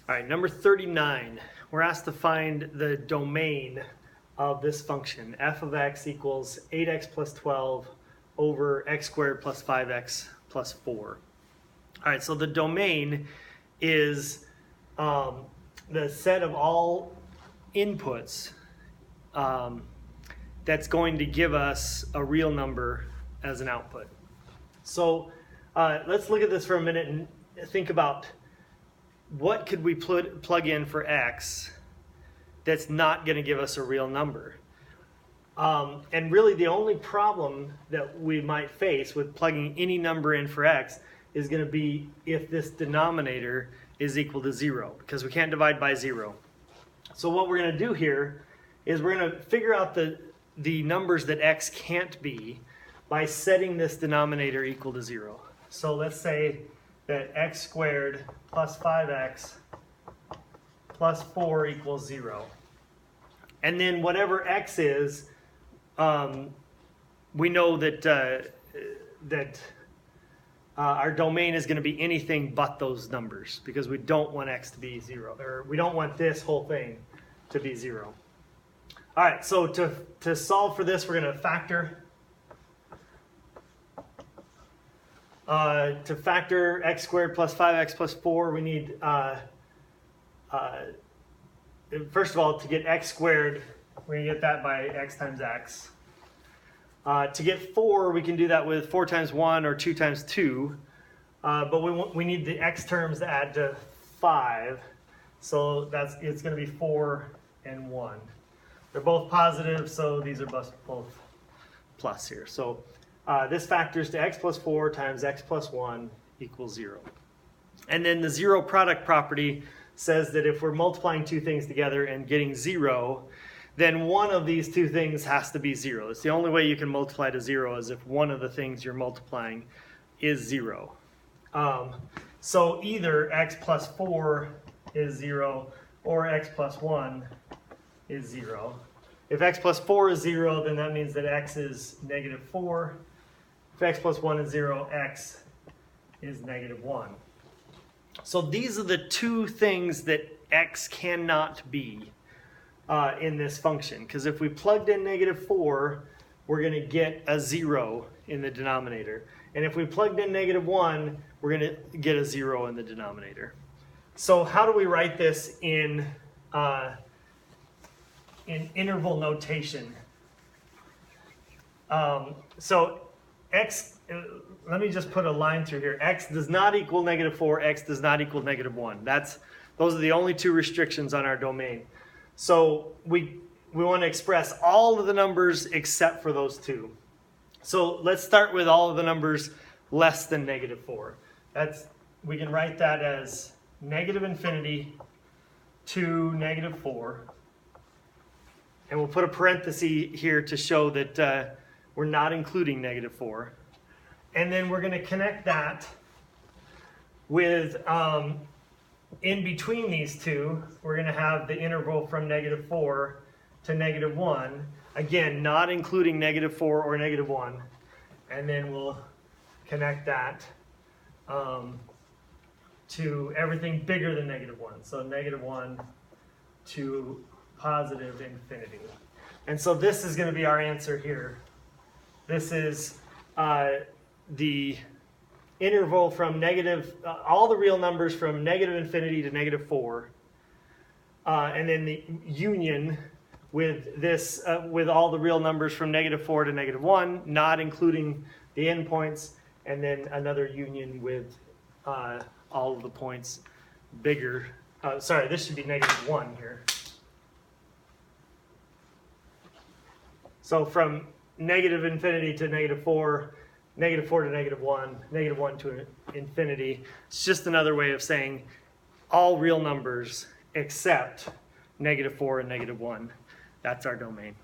All right, number 39. We're asked to find the domain of this function. F of x equals 8x plus 12 over x squared plus 5x plus 4. All right, so the domain is the set of all inputs that's going to give us a real number as an output. So let's look at this for a minute and think about what could we plug in for x that's not going to give us a real number. And really the only problem that we might face with plugging any number in for x is going to be if this denominator is equal to 0, because we can't divide by 0. So what we're going to do here is we're going to figure out the numbers that x can't be by setting this denominator equal to 0. So let's say that x squared plus 5x plus 4 equals 0. And then whatever x is, we know that our domain is going to be anything but those numbers, because we don't want x to be 0, or we don't want this whole thing to be 0. All right, so to solve for this, we're going to factor. To factor x squared plus 5x plus 4, we need, first of all, to get x squared, we're going to get that by x times x. To get 4, we can do that with 4 times 1 or 2 times 2. But we need the x terms to add to 5. So it's going to be 4 and 1. They're both positive, so these are both plus here. So this factors to x plus 4 times x plus 1 equals 0. And then the zero product property says that if we're multiplying two things together and getting 0, then one of these two things has to be 0. It's the only way you can multiply to 0 is if one of the things you're multiplying is 0. So either x plus 4 is 0 or x plus 1 is 0. If x plus 4 is 0, then that means that x is negative 4. If x plus 1 is 0, x is negative 1. So these are the two things that x cannot be in this function. Because if we plugged in negative 4, we're going to get a 0 in the denominator. And if we plugged in negative 1, we're going to get a 0 in the denominator. So how do we write this in interval notation? So x, let me just put a line through here. X does not equal negative 4, x does not equal negative 1. Those are the only two restrictions on our domain. So we want to express all of the numbers except for those two. So let's start with all of the numbers less than negative 4. We can write that as negative infinity to negative 4. And we'll put a parenthesis here to show that we're not including negative 4. And then we're going to connect that with, in between these two, we're going to have the interval from negative 4 to negative 1. Again, not including negative 4 or negative 1. And then we'll connect that to everything bigger than negative 1. So negative 1 to positive infinity. And so this is going to be our answer here. This is the interval from negative, all the real numbers from negative infinity to negative 4. And then the union with this, with all the real numbers from negative 4 to negative 1, not including the endpoints, and then another union with all of the points bigger. Sorry, this should be negative 1 here. So from negative infinity to negative 4 to negative 1, negative 1 to infinity. It's just another way of saying all real numbers except negative 4 and negative 1. That's our domain.